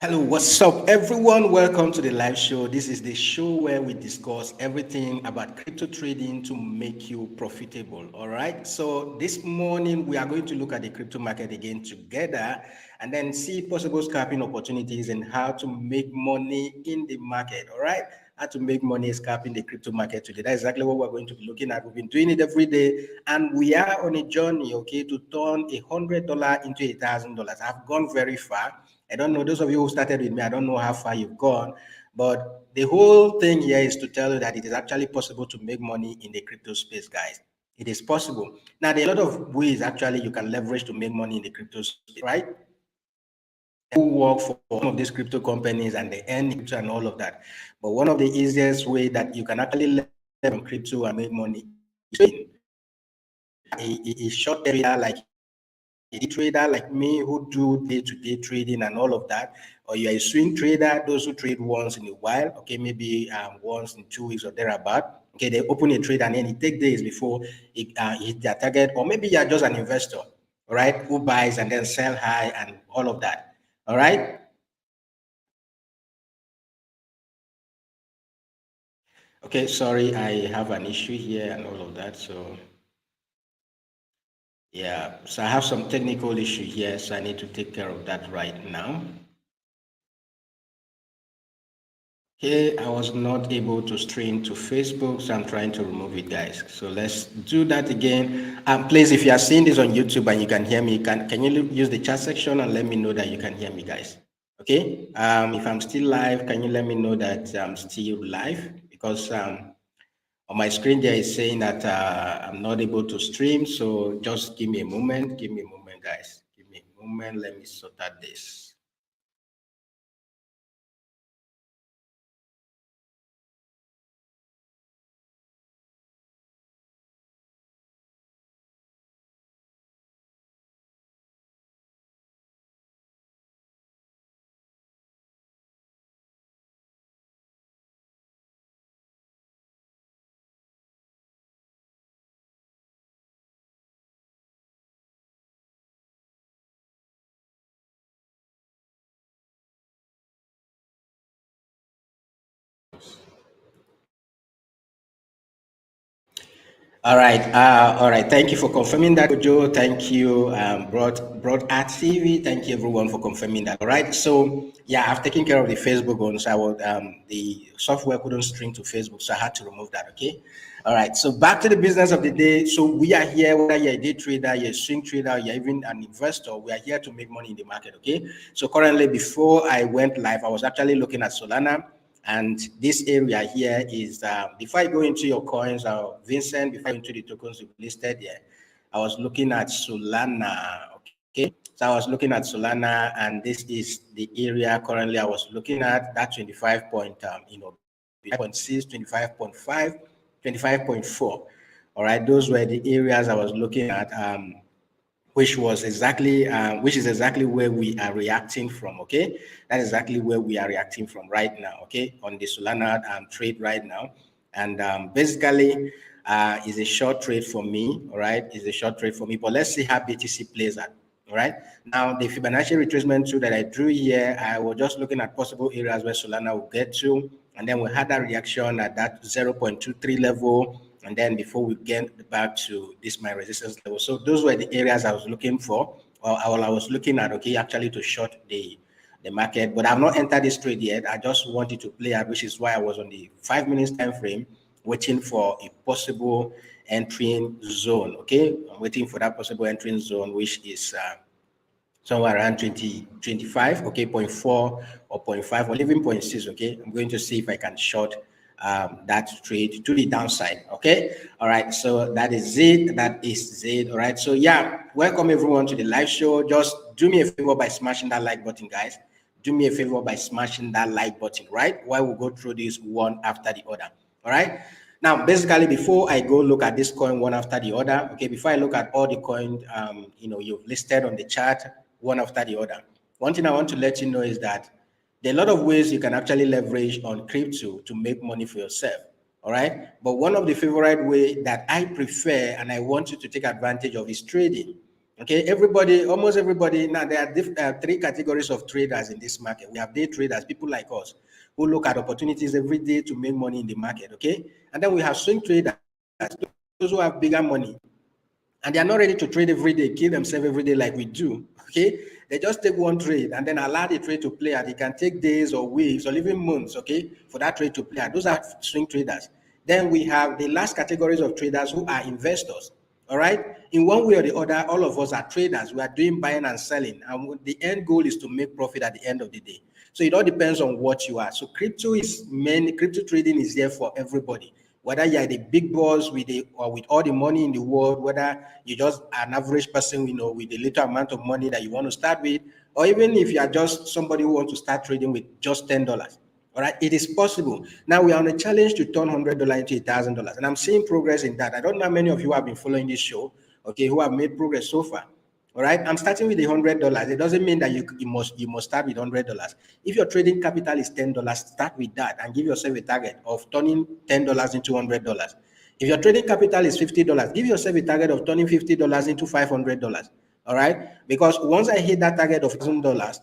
Hello, what's up, everyone? Welcome to the live show. This is the show where we discuss everything about crypto trading to make you profitable. All right. So, this morning we are going to look at the crypto market again together and then see possible scalping opportunities and how to make money in the market. All right. How to make money scalping the crypto market today. That's exactly what we're going to be looking at. We've been doing it every day and we are on a journey, okay, to turn $100 into $1,000. I've gone very far. I don't know, those of you who started with me, I don't know how far you've gone, but the whole thing here is to tell you that it is actually possible to make money in the crypto space, guys. It is possible. Now, there are a lot of ways actually you can leverage to make money in the crypto space, right? Who work for one of these crypto companies and they earn crypto and all of that. But one of the easiest way that you can actually learn from crypto and make money is a short trader like a trader like me who do day-to-day trading and all of that, or you're a swing trader, those who trade once in a while, okay, maybe once in 2 weeks or thereabout, okay, they open a trade and then it takes days before it hit their target, or maybe you're just an investor, all right, who buys and then sell high and all of that, all right? Okay, sorry, I have an issue here and all of that, so yeah, so I have some technical issue here, so I need to take care of that right now. Here, I was not able to stream to Facebook, so I'm trying to remove it, guys. So let's do that again. Please, if you are seeing this on YouTube and you can hear me, can you use the chat section and let me know that you can hear me, guys? Okay. If I'm still live, can you let me know that I'm still live? Because on my screen there is saying that I'm not able to stream. So just give me a moment. Give me a moment, guys. Give me a moment. Let me sort out this. All right. All right. Thank you for confirming that, Joe. Thank you, Broad Art TV. Thank you, everyone, for confirming that. All right. So, yeah, I've taken care of the Facebook one. So, the software couldn't stream to Facebook, so I had to remove that. Okay. All right. So, back to the business of the day. So, we are here, whether you're a day trader, you're a swing trader, you're even an investor, we are here to make money in the market. Okay. So, currently, before I went live, I was actually looking at Solana. And this area here is, before I go into your coins, Vincent, before I go into the tokens you listed here, I was looking at Solana, okay? So I was looking at Solana, and this is the area currently I was looking at, that 25 point, 25.6, 25.5, 25.4. All right, those were the areas I was looking at. Which is exactly where we are reacting from. Okay, that's exactly where we are reacting from right now. Okay, on the Solana trade right now, and basically is a short trade for me. All right, is a short trade for me. But let's see how BTC plays out. All right, now the Fibonacci retracement tool that I drew here, I was just looking at possible areas where Solana will get to, and then we had that reaction at that 0.23 level, and then before we get back to this my resistance level. So those were the areas I was looking for, or I was looking at, okay, actually to short the market, but I've not entered this trade yet. I just wanted to play out, which is why I was on the 5 minutes time frame waiting for a possible entering zone. Okay, I'm waiting for that possible entering zone, which is somewhere around 25, okay, point 0.4 or point 0.5 or even point 0.6, okay. I'm going to see if I can short that trade to the downside, okay. All right, so that is it. All right, so yeah, welcome everyone to the live show. Just do me a favor by smashing that like button, guys. Do me a favor by smashing that like button, right, while we go through this one after the other. All right, now basically before I go look at this coin one after the other, okay, before I look at all the coins you've listed on the chart one after the other, one thing I want to let you know is that there are a lot of ways you can actually leverage on crypto to make money for yourself. All right, but one of the favorite way that I prefer and I want you to take advantage of is trading. Okay, everybody, almost everybody. Now there are three categories of traders in this market. We have day traders, people like us, who look at opportunities every day to make money in the market. Okay, and then we have swing traders, those who have bigger money, and they are not ready to trade every day, kill themselves every day like we do. Okay, they just take one trade and then allow the trade to play out. It can take days or weeks or even months, okay, for that trade to play out. Those are swing traders. Then we have the last categories of traders who are investors. All right, in one way or the other, all of us are traders. We are doing buying and selling, and the end goal is to make profit at the end of the day. So it all depends on what you are. So crypto trading is here for everybody, whether you're the big boss with with all the money in the world, whether you're just an average person, with a little amount of money that you want to start with, or even if you are just somebody who wants to start trading with just $10. All right, it is possible. Now we are on a challenge to turn $100 into $1,000, and I'm seeing progress in that. I don't know how many of you have been following this show, okay, who have made progress so far. All right, I'm starting with $100. It doesn't mean that you must start with $100. If your trading capital is $10, start with that and give yourself a target of turning $10 into $100. If your trading capital is $50, give yourself a target of turning $50 into $500. All right, because once I hit that target of $1,000,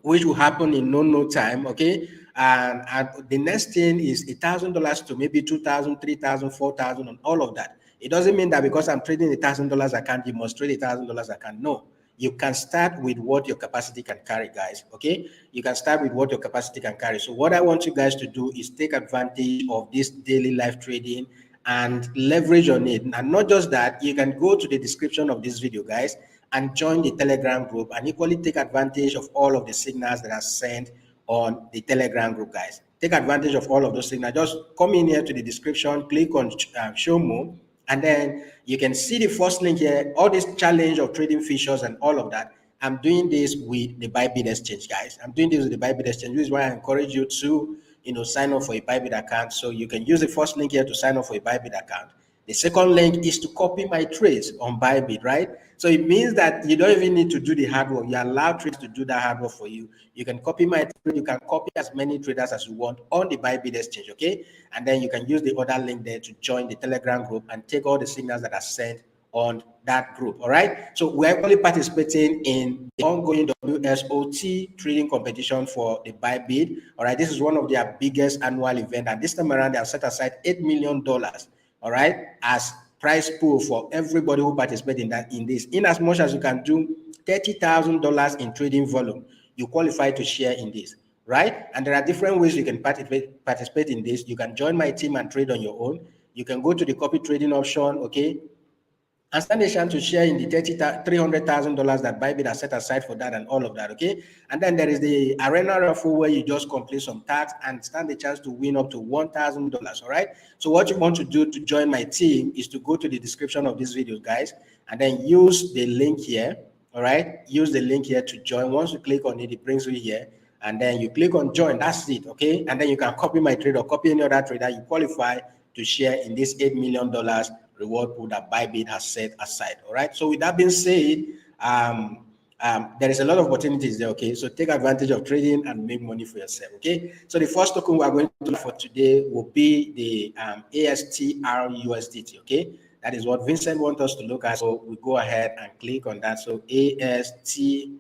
which will happen in no time, okay? And the next thing is $1,000 to maybe 2,000, 3,000, 4,000, and all of that. It doesn't mean that because I'm trading $1,000, I can't demonstrate $1,000, I can. No, you can start with what your capacity can carry, guys. Okay, you can start with what your capacity can carry. So what I want you guys to do is take advantage of this daily life trading and leverage on it. And not just that, you can go to the description of this video, guys, and join the Telegram group and equally take advantage of all of the signals that are sent on the Telegram group, guys. Take advantage of all of those signals. Just come in here to the description, click on show more, and then you can see the first link here, all this challenge of trading features and all of that. I'm doing this with the Bybit exchange, guys. I'm doing this with the Bybit exchange, which is why I encourage you to sign up for a Bybit account. So you can use the first link here to sign up for a Bybit account. The second link is to copy my trades on Bybit, right? So it means that you don't even need to do the hard work. You allow traders to do that hard work for you. You can copy my trade. You can copy as many traders as you want on the Bybit exchange, okay? And then you can use the other link there to join the Telegram group and take all the signals that are sent on that group. All right. So we're actually participating in the ongoing WSOT trading competition for the Bybit. All right. This is one of their biggest annual event, and this time around they have set aside $8 million. All right, as prize pool for everybody who participates in this. In as much as you can do $30,000 in trading volume, you qualify to share in this. Right? And there are different ways you can participate in this. You can join my team and trade on your own. You can go to the copy trading option, okay, and stand a chance to share in the $300,000 that Bybit has set aside for that and all of that, okay? And then there is the arena raffle where you just complete some tasks and stand a chance to win up to $1,000, all right? So what you want to do to join my team is to go to the description of this video, guys, and then use the link here, all right? Use the link here to join. Once you click on it, it brings you here, and then you click on join. That's it, okay? And then you can copy my trade or copy any other trader you qualify to share in this $8 million reward pool that Bybit has set aside. All right. So with that being said, there is a lot of opportunities there. Okay. So take advantage of trading and make money for yourself. Okay. So the first token we are going to look for today will be the ASTRUSDT. Okay. That is what Vincent wants us to look at. So we go ahead and click on that. So ASTRUSDT.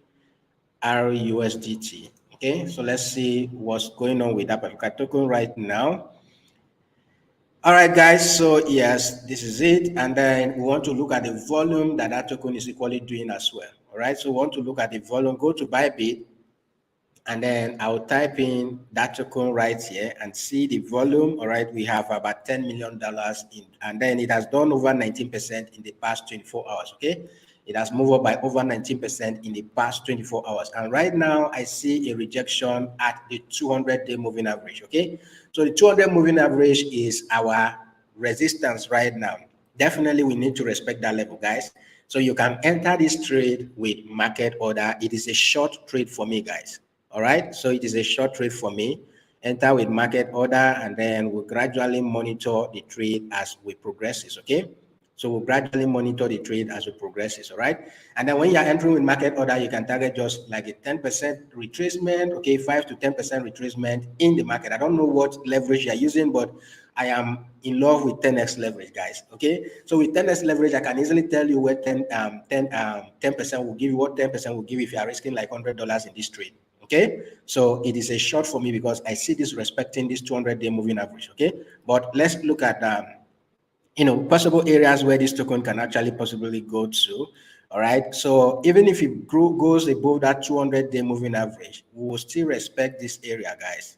Okay. So let's see what's going on with that particular token right now. All right, guys, so yes, this is it. And then we want to look at the volume that token is equally doing as well. All right, so we want to look at the volume, go to Bybit, and then I'll type in that token right here and see the volume. All right, we have about $10 million in, and then it has done over 19% in the past 24 hours, okay? It has moved up by over 19% in the past 24 hours. And right now, I see a rejection at the 200-day moving average, okay? So the 200 moving average is our resistance right now. Definitely, we need to respect that level, guys. So you can enter this trade with market order. It is a short trade for me, guys. All right, so it is a short trade for me. Enter with market order, and then we'll gradually monitor the trade as we progress, okay? So we'll gradually monitor the trade as it progresses, all right? And then when you're entering with market order, you can target just like a 10% retracement, okay, 5 to 10% retracement in the market. I don't know what leverage you're using, but I am in love with 10x leverage, guys, okay? So with 10x leverage, I can easily tell you where 10% will give you, what 10% will give you if you are risking like $100 in this trade. Okay, so it is a short for me because I see this respecting this 200-day moving average. Okay, but let's look at possible areas where this token can actually possibly go to. All right, so even if it goes above that 200-day moving average, we will still respect this area, guys.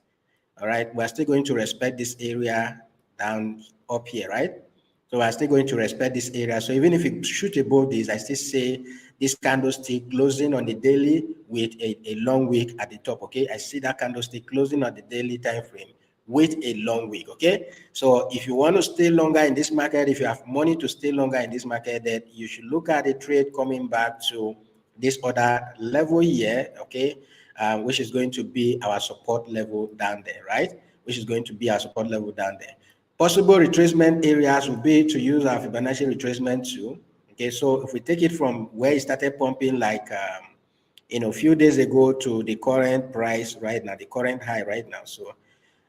All right, we're still going to respect this area down up here, right? So we're still going to respect this area. So even if it shoot above this, I still say this candlestick closing on the daily with a long wick at the top. Okay, I see that candlestick closing on the daily time frame with a long wick. Okay, so if you want to stay longer in this market, if you have money to stay longer in this market, then you should look at the trade coming back to this other level here. Okay, which is going to be our support level down there, right? Which is going to be our support level down there. Possible retracement areas will be to use our Fibonacci retracement tool. Okay, so if we take it from where it started pumping like a few days ago to the current price right now, the current high right now. So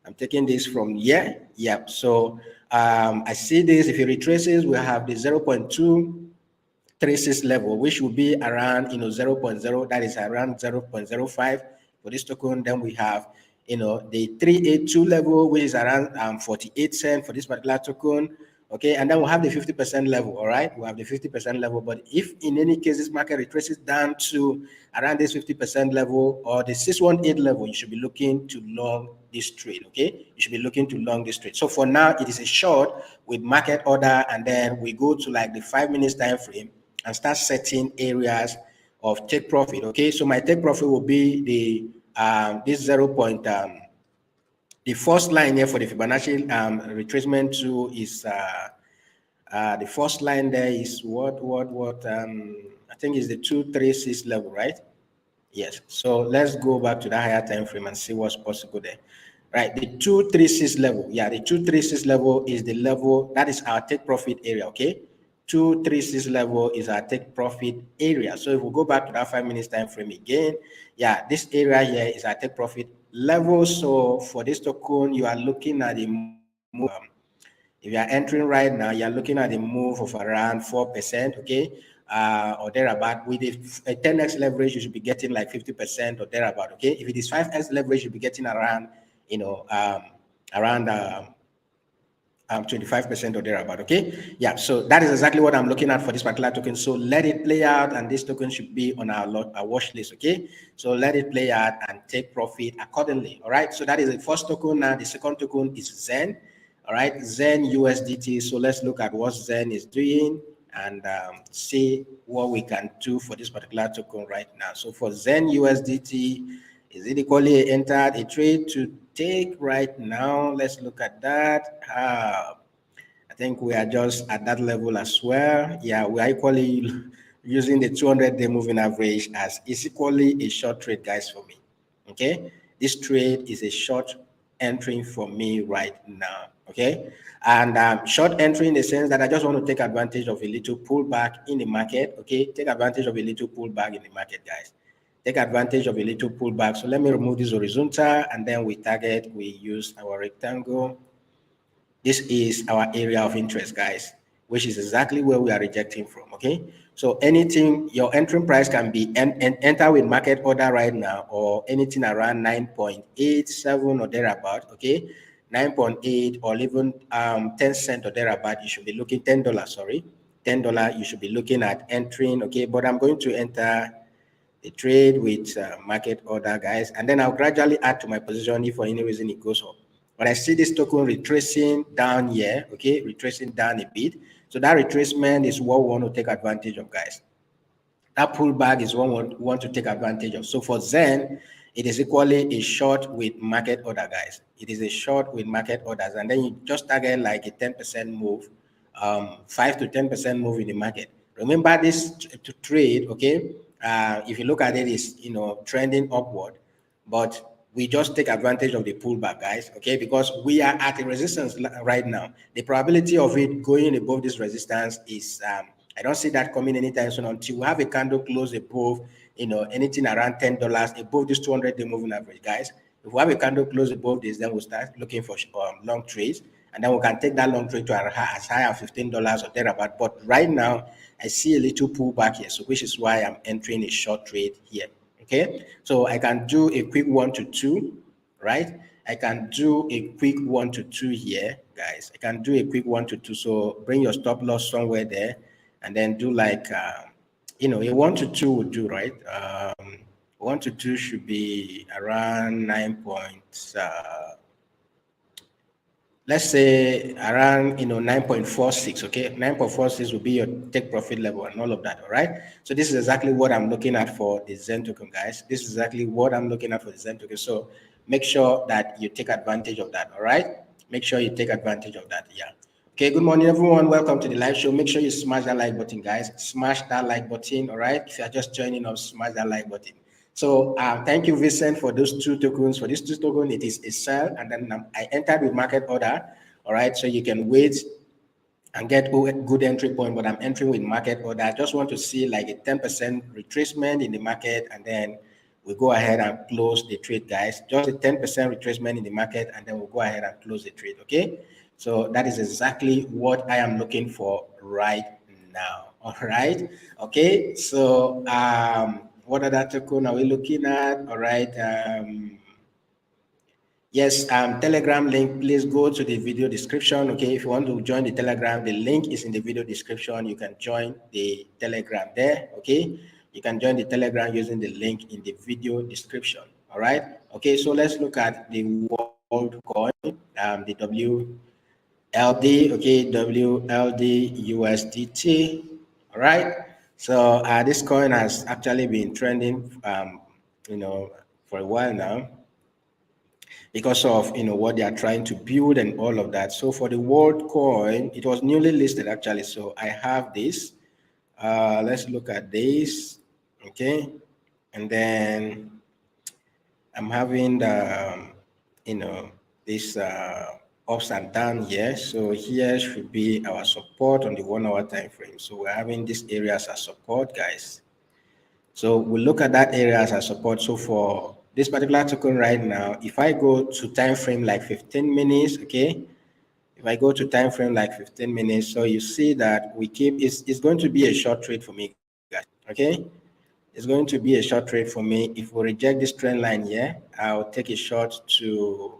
I'm taking this from here. Yep. So I see this. If it retraces, we have the 0.236 level, which will be around 0.0. That is around 0.05 for this token. Then we have the 382 level, which is around 48 cents for this particular token. Okay, and then we'll have the 50% level. All right, we'll have the 50% level. But if in any case this market retraces down to around this 50% level or the 618 level, you should be looking to long this trade. Okay, you should be looking to long this trade. So for now, it is a short with market order, and then we go to like the 5 minutes time frame and start setting areas of take profit. Okay, so my take profit will be the this 0. The first line here for the Fibonacci retracement tool is the first line there is what I think is the 236 level, right? Yes. So let's go back to the higher time frame and see what's possible there. Right, the 236 level. Yeah, the 236 level is the level that is our take profit area. Okay, 236 level is our take profit area. So if we go back to that 5 minutes time frame again, yeah, this area here is our take profit level. So for this token, you are looking at the move. If you are entering right now, you're looking at a move of around 4%, okay, or thereabout. With a 10x leverage, you should be getting like 50% or thereabout, okay. If it is 5x leverage, you'll be getting around, around 25% or thereabout, okay. Yeah, so that is exactly what I'm looking at for this particular token. So let it play out, and this token should be on our watch list, okay. So let it play out and take profit accordingly. All right, so that is the first token. Now the second token is Zen. All right, Zen USDT. So let's look at what Zen is doing and see what we can do for this particular token right now. So for Zen USDT, is it equally entered a trade to take right now? Let's look at that. I think we are just at that level as well. Yeah, we are equally using the 200-day moving average as is equally a short trade, guys, for me. Okay, this trade is a short entry for me right now. Okay, and short entry in the sense that I just want to take advantage of a little pullback in the market. Okay, take advantage of a little pullback in the market, guys. Take advantage of a little pullback. So let me remove this horizontal, and then we use our rectangle. This is our area of interest, guys, which is exactly where we are rejecting from, okay? So anything, your entering price can be enter with market order right now, or anything around 9.87 or thereabout, okay? 9.8 or even 10 cents or thereabout, you should be looking, $10, sorry. $10, you should be looking at entering, okay? But I'm going to enter the trade with market order, guys, and then I'll gradually add to my position if for any reason it goes up. But I see this token retracing down here, okay, retracing down a bit. So that retracement is what we want to take advantage of, guys. That pullback is what we want to take advantage of. So for Zen, it is equally a short with market order, guys. It is a short with market orders, and then you just target like a 10% move, 5 to 10% move in the market. Remember this trade, okay? If you look at it, is trending upward, but we just take advantage of the pullback, guys, okay? Because we are at a resistance right now. The probability of it going above this resistance is, I don't see that coming anytime soon until we have a candle close above, anything around $10 above this 200-day moving average, guys. If we have a candle close above this, then we'll start looking for long trades, and then we can take that long trade to as high as $15 or thereabout. But right now, I see a little pullback here, so which is why I'm entering a short trade here. Okay, so I can do a quick 1 to 2, right? I can do a quick 1 to 2 here, guys. I can do a quick 1 to 2. So bring your stop loss somewhere there, and then do like, a 1 to 2 would do, right? 1 to 2 should be around 9 points. Let's say around 9.46. Okay, 9.46 will be your take profit level and all of that. All right, so this is exactly what I'm looking at for the Zen token, guys. This is exactly what I'm looking at for the Zen token. So make sure that you take advantage of that. All right, make sure you take advantage of that. Yeah. Okay, good morning, everyone. Welcome to the live show. Make sure you smash that like button, guys. Smash that like button. All right, if you're just joining us, smash that like button. So thank you, Vincent, for those two tokens. For these two tokens, it is a sell, and then I entered with market order. All right, so you can wait and get a good entry point, but I'm entering with market order. I just want to see like a 10% retracement in the market, and then we go ahead and close the trade, guys. Just a 10% retracement in the market, and then we'll go ahead and close the trade, okay? So that is exactly what I am looking for right now, all right? Okay, so what other token are we looking at? All right, yes, Telegram link, please go to the video description. Okay, if you want to join the Telegram, the link is in the video description. You can join the Telegram there. Okay, you can join the Telegram using the link in the video description. All right, okay, so let's look at the world coin, the WLD, okay, WLD USDT. All right, so this coin has actually been trending, for a while now, because of what they are trying to build and all of that. So for the world coin, it was newly listed actually. So I have this. Let's look at this. Okay, and then I'm having the this ups and downs here. So here should be our support on the 1 hour time frame. So we're having these areas as support, guys. So we'll look at that area as a support. So for this particular token right now, if I go to time frame like 15 minutes, okay, if I go to time frame like 15 minutes, so you see that it's going to be a short trade for me, guys, okay? It's going to be a short trade for me. If we reject this trend line here, I'll take a short to,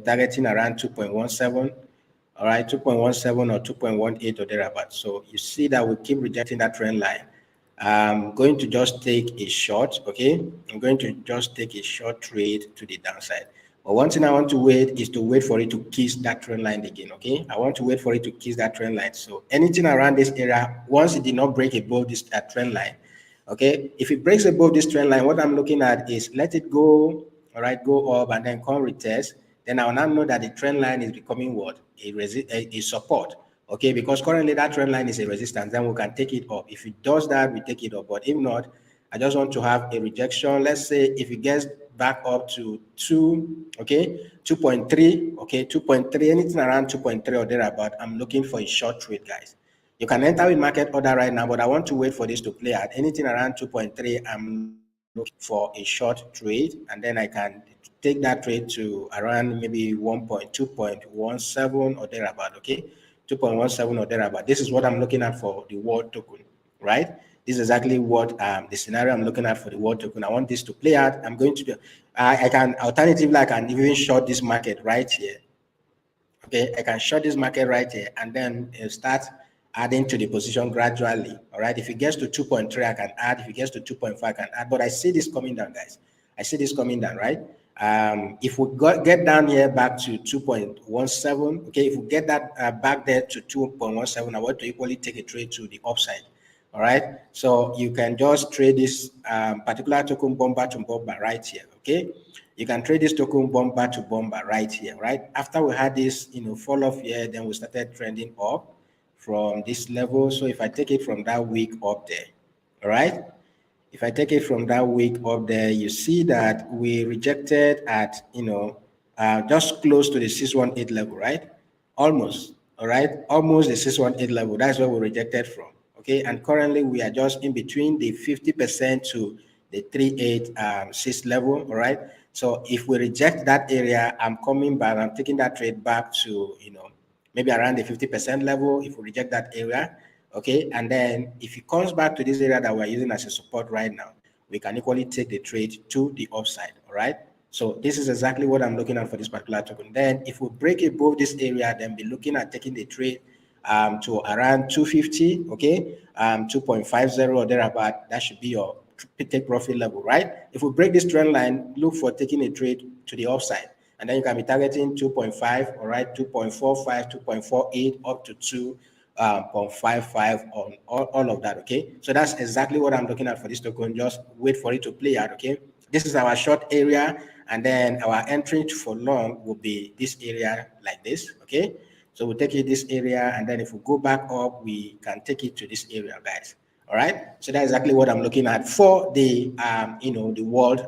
targeting around 2.17. All right, 2.17 or 2.18 or thereabout. So you see that we keep rejecting that trend line. I'm going to just take a short, okay? I'm going to just take a short trade to the downside. But one thing I want to wait is to wait for it to kiss that trend line again, okay? I want to wait for it to kiss that trend line. So anything around this area, once it did not break above this trend line, okay? If it breaks above this trend line, what I'm looking at is let it go, all right, go up and then come retest. Then I'll now know that the trend line is becoming what? A support. Okay, because currently that trend line is a resistance, then we can take it up. If it does that, we take it up. But if not, I just want to have a rejection. Let's say if it gets back up to 2, okay, 2.3, okay, 2.3, anything around 2.3 or thereabout, I'm looking for a short trade, guys. You can enter with market order right now, but I want to wait for this to play out. Anything around 2.3, I'm looking for a short trade, and then I can take that trade to around maybe 1.2.17 or thereabout, okay? 2.17 or thereabout. This is what I'm looking at for the world token, right? This is exactly what the scenario I'm looking at for the world token. I want this to play out. I'm going to do, I can alternatively, I can even short this market right here. Okay, I can short this market right here and then start adding to the position gradually. All right, if it gets to 2.3, I can add. If it gets to 2.5, I can add. But I see this coming down, guys. I see this coming down, right? If we get down here back to 2.17, okay, if we get that back there to 2.17, I want to equally take a trade to the upside. All right, so you can just trade this particular token bomber to bomber right here. Okay, you can trade this token bomber to bomber right here. Right after we had this, fall off here, then we started trending up from this level. So if I take it from that week up there, all right. if I take it from that week up there, you see that we rejected at, just close to the 618 level, right? Almost, all right? Almost the 618 level. That's where we rejected from, okay? And currently we are just in between the 50% to the 386 level, all right? So if we reject that area, I'm coming back, I'm taking that trade back to, maybe around the 50% level if we reject that area, okay? And then if it comes back to this area that we're using as a support right now, we can equally take the trade to the upside, all right? So this is exactly what I'm looking at for this particular token. Then if we break above this area, then be looking at taking the trade to around 250, okay? 2.50 or thereabout, that should be your take profit level, right? If we break this trend line, look for taking a trade to the upside. And then you can be targeting 2.5, all right, 2.45, 2.48, up to 2.55 on all of that, okay? So that's exactly what I'm looking at for this token. Just wait for it to play out, okay? This is our short area, and then our entry for long will be this area like this, okay? So we'll take it this area, and then if we go back up, we can take it to this area, guys. All right. So that's exactly what I'm looking at for the the world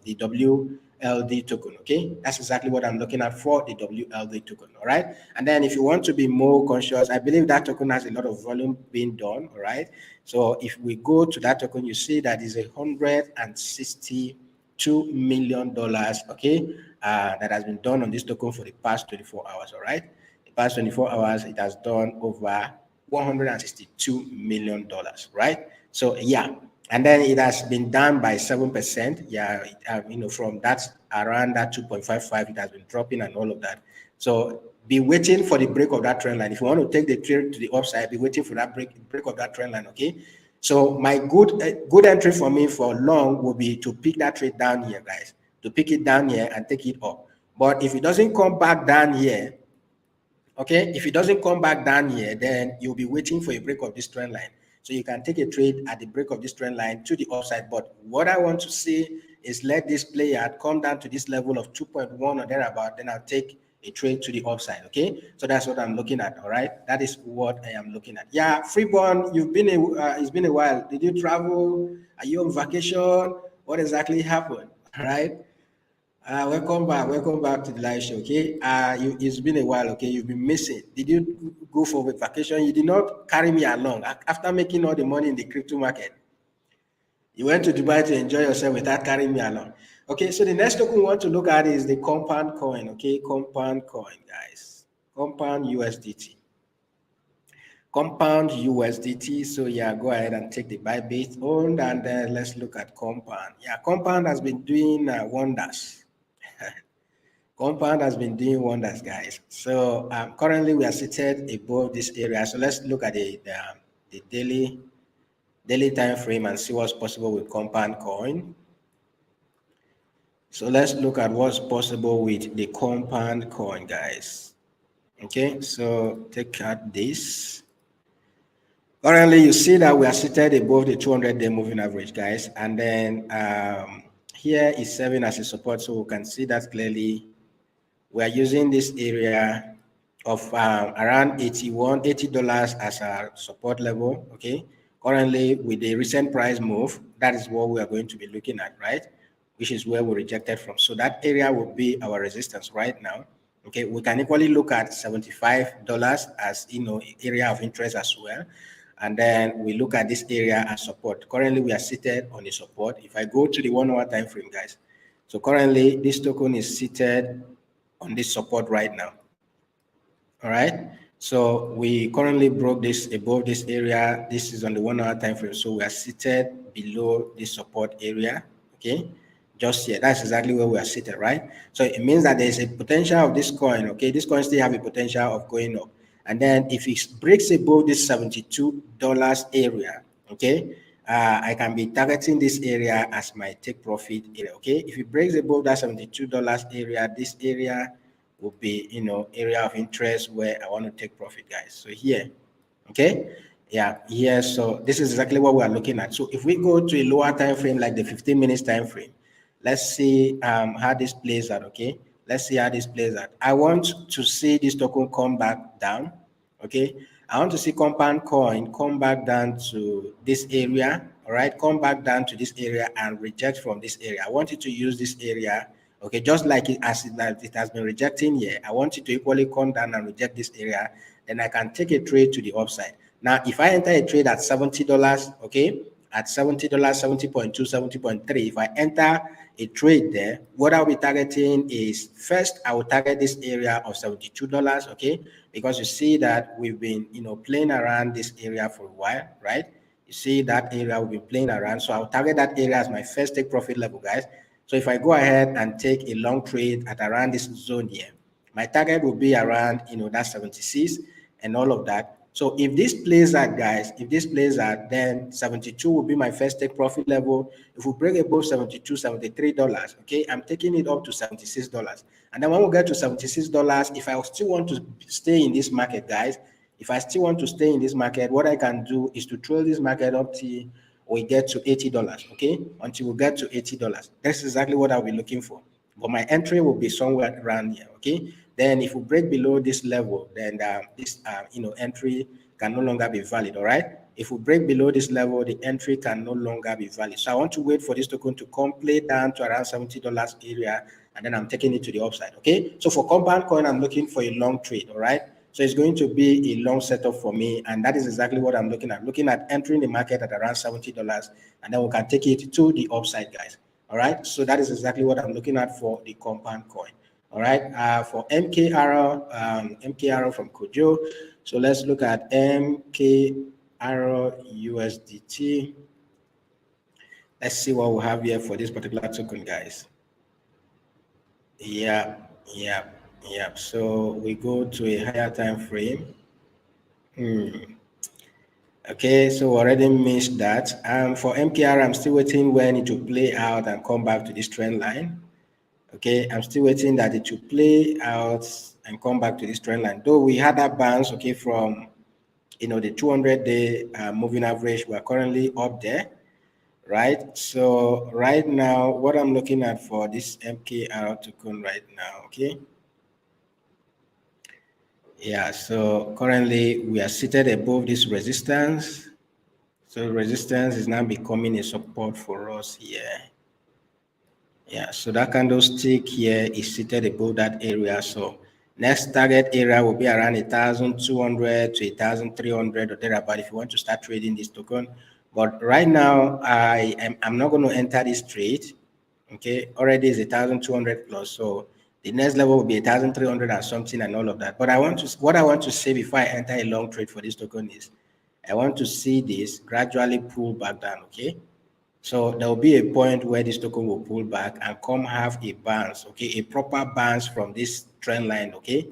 the WLD token. Okay, that's exactly what I'm looking at for the WLD token. All right. And then if you want to be more conscious, I believe that token has a lot of volume being done. All right. So if we go to that token, you see that is $162 million. Okay, that has been done on this token for the past 24 hours. All right. The past 24 hours, it has done over $162 million, right? So yeah, and then it has been down by 7%. Yeah, from that around that 2.55, it has been dropping and all of that. So be waiting for the break of that trend line. If you want to take the trade to the upside, be waiting for that break of that trend line. Okay. So my good entry for me for long will be to pick that trade down here, guys. To pick it down here and take it up. But if it doesn't come back down here, okay, if it doesn't come back down here, then you'll be waiting for a break of this trend line. So you can take a trade at the break of this trend line to the upside. But what I want to see is let this play out, come down to this level of 2.1 or thereabout, then I'll take a trade to the upside. Okay, so that's what I'm looking at. All right, that is what I am looking at. Yeah, Freeborn, it's been a while. Did you travel? Are you on vacation? What exactly happened? All right. Welcome back. Welcome back to the live show. Okay. It's been a while. Okay. You've been missing. Did you go for a vacation? You did not carry me along after making all the money in the crypto market. You went to Dubai to enjoy yourself without carrying me along. Okay. So the next token we want to look at is the compound coin. Okay. Compound coin, guys. Compound USDT. Compound USDT. So yeah, go ahead and take the Bybit on, and then let's look at compound. Yeah, compound has been doing wonders. Compound has been doing wonders, guys. So currently we are seated above this area. So let's look at the daily time frame and see what's possible with compound coin. So let's look at what's possible with the compound coin, guys. Okay, so take out this. Currently, you see that we are seated above the 200-day moving average, guys. And then here is serving as a support, so we can see that clearly. We are using this area of around $80 as our support level. Okay, currently with the recent price move, that is what we are going to be looking at, right? Which is where we rejected from. So that area will be our resistance right now. Okay, we can equally look at $75 as area of interest as well. And then we look at this area as support. Currently, we are seated on the support. If I go to the 1 hour time frame, guys, so currently this token is seated on this support right now. All right. So we currently broke this above this area. This is on the 1 hour time frame. So we are seated below this support area. Okay. Just here. That's exactly where we are seated, right? So it means that there's a potential of this coin. Okay. This coin still have a potential of going up. And then if it breaks above this $72 area, okay, I can be targeting this area as my take profit area. Okay, if it breaks above that $72 area, this area will be area of interest where I want to take profit, guys. So here, okay, yeah, here. So this is exactly what we are looking at. So if we go to a lower time frame, like the 15 minutes time frame, let's see how this plays out. Okay, let's see how this plays out. I want to see this token come back down. Okay, I want to see compound coin come back down to this area. all right, come back down to this area and reject from this area. I want you to use this area, okay, just like it has been rejecting here. I want you to equally come down and reject this area. Then I can take a trade to the upside. Now, if I enter a trade at $70, okay, at $70, 70.2, 70.3, if I enter a trade there, what I'll be targeting is, first, I will target this area of $72, okay, because you see that we've been, playing around this area for a while, right? You see that area we've been playing around. So I'll target that area as my first take profit level, guys. So if I go ahead and take a long trade at around this zone here, my target will be around, that 76 and all of that. So if this plays out, guys, if this plays out, then 72 will be my first take profit level. If we break above 72, $73, okay, I'm taking it up to $76. And then when we get to $76, if I still want to stay in this market, guys, if I still want to stay in this market, what I can do is to trail this market up till we get to $80, okay? Until we get to $80. That's exactly what I'll be looking for. But my entry will be somewhere around here, okay? Then if we break below this level, then this entry can no longer be valid, all right? If we break below this level, the entry can no longer be valid. So I want to wait for this token to come play down to around $70 area, and then I'm taking it to the upside, okay? So for compound coin, I'm looking for a long trade, all right? So it's going to be a long setup for me, and that is exactly what I'm looking at. Looking at entering the market at around $70, and then we can take it to the upside, guys. All right. So that is exactly what I'm looking at for the compound coin. All right. For MKR from Kojo. So let's look at MKR USDT. Let's see what we have here for this particular token, guys. Yeah. So we go to a higher time frame. Okay, so already missed that. For MKR, I'm still waiting when it will play out and come back to this trend line. Okay, I'm still waiting that it will play out and come back to this trend line. Though we had that bounce, okay, from the 200-day moving average, we're currently up there, right? So right now, what I'm looking at for this MKR token right now, okay. Yeah, so currently we are seated above this resistance. So resistance is now becoming a support for us here. Yeah, so that candlestick here is seated above that area. So next target area will be around 1,200 to 1,300 or thereabout if you want to start trading this token. But right now, I'm not going to enter this trade. Okay, already is 1,200 plus. So the next level will be 1,300 and something and all of that. But what I want to say before I enter a long trade for this token is I want to see this gradually pull back down. Okay. So there will be a point where this token will pull back and come have a bounce, okay, a proper bounce from this trend line, okay.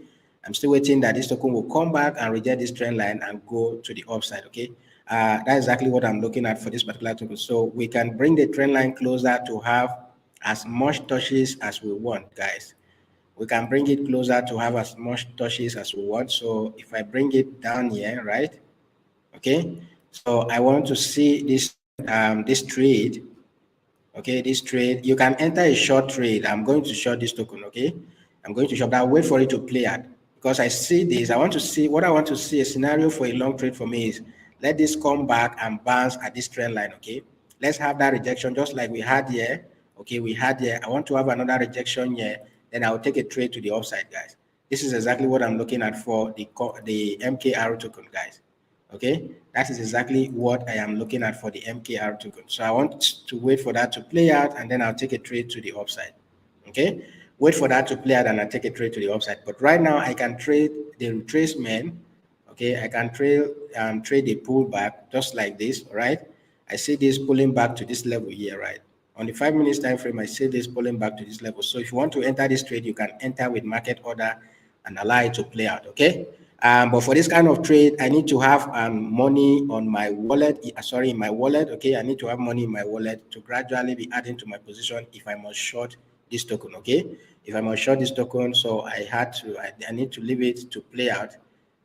I'm still waiting that this token will come back and reject this trend line and go to the upside, okay. That's exactly what I'm looking at for this particular token. So we can bring the trend line closer to have as much touches as we want, guys. We can bring it closer to have as much touches as we want. So if I bring it down here, right, okay, so I want to see this trade. Okay, this trade, you can enter a short trade. I'm going to short this token, okay? I'm going to short, I'll wait for it to play out because I see this. I want to see what I want to see a scenario for a long trade for me is let this come back and bounce at this trend line, okay? Let's have that rejection just like we had here. Okay, we had here. I want to have another rejection here. Then I'll take a trade to the upside, guys. This is exactly what I'm looking at for the MKR token, guys. Okay, that is exactly what I am looking at for the MKR token. So I want to wait for that to play out and then I'll take a trade to the upside. Okay, wait for that to play out and I'll take a trade to the upside. But right now I can trade the retracement. Okay, I can trade the pullback just like this. Right, I see this pulling back to this level here. Right, on the 5 minutes time frame, I see this pulling back to this level. So if you want to enter this trade, you can enter with market order and allow it to play out. Okay. But for this kind of trade, I need to have money on my wallet. In my wallet. Okay, I need to have money in my wallet to gradually be adding to my position if I must short this token. Okay, if I must short this token, so I need to leave it to play out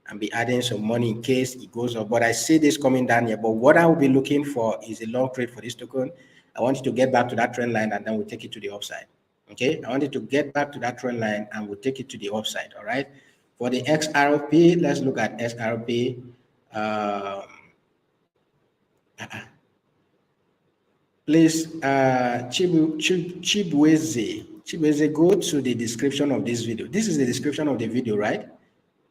and be adding some money in case it goes up. But I see this coming down here. But what I will be looking for is a long trade for this token. I want it to get back to that trend line and then we'll take it to the upside. Okay, I want it to get back to that trend line and we'll take it to the upside. All right. For the XRP, let's look at XRP. Please, Chibweze, go to the description of this video. This is the description of the video, right?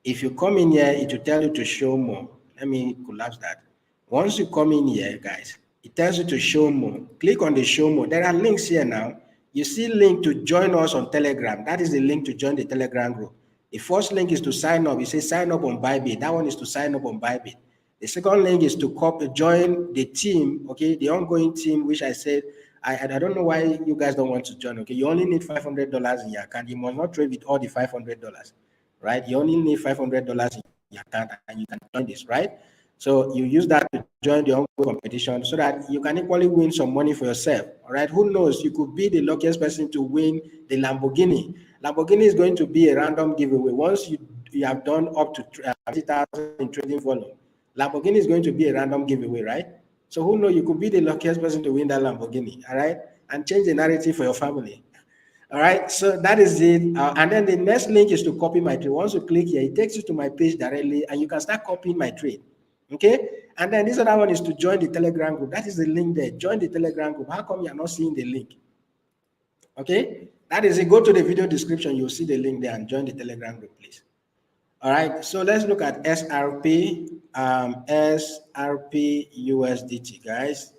If you come in here, it will tell you to show more. Let me collapse that. Once you come in here, guys, it tells you to show more. Click on the show more. There are links here now. You see link to join us on Telegram. That is the link to join the Telegram group. The first link is to sign up. You say sign up on Bybit. That one is to sign up on Bybit. The second link is to join the team, okay, the ongoing team, which I said, I don't know why you guys don't want to join, okay? You only need $500 in your account. You must not trade with all the $500, right? You only need $500 in your account and you can join this, right? So you use that to join the ongoing competition so that you can equally win some money for yourself, all right? Who knows? You could be the luckiest person to win the Lamborghini. Lamborghini is going to be a random giveaway. Once you have done up to 30,000 in trading volume, Lamborghini is going to be a random giveaway, right? So who knows, you could be the luckiest person to win that Lamborghini, all right? And change the narrative for your family. All right, so that is it. And then the next link is to copy my trade. Once you click here, it takes you to my page directly and you can start copying my trade. Okay, and then this other one is to join the Telegram group. That is the link there. Join the Telegram group. How come you're not seeing the link? Okay, that is it. Go to the video description. You'll see the link there and join the Telegram group, please. All right, so let's look at SRP, SRP USDT, guys.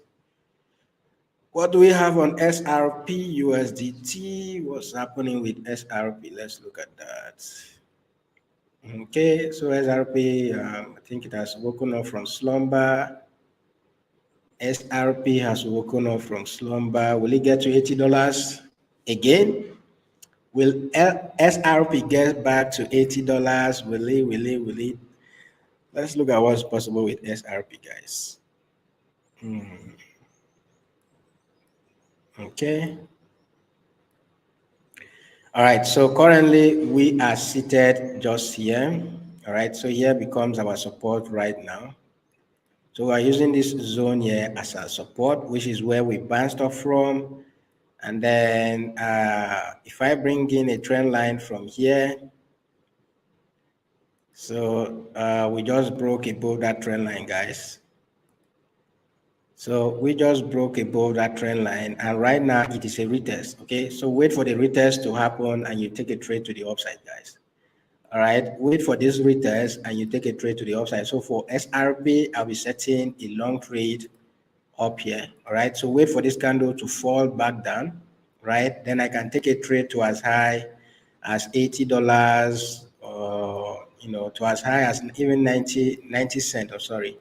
What do we have on SRP USDT? What's happening with SRP? Let's look at that. Okay, so SRP, I think it has woken up from slumber. SRP has woken up from slumber. Will it get to $80 again? Will SRP get back to $80? Will it? Let's look at what's possible with SRP, guys. Okay. All right, so currently we are seated just here. All right, so here becomes our support right now. So we're using this zone here as our support, which is where we bounced off from. And then if I bring in a trend line from here, so we just broke above that trend line, guys. So we just broke above that trend line, and right now it is a retest. Okay, so wait for the retest to happen and you take a trade to the upside, guys. All right, wait for this retest and you take a trade to the upside. So for SRP, I'll be setting a long trade up here. All right, so wait for this candle to fall back down, right? Then I can take a trade to as high as $80, or to as high as even 90 cents. Or sorry,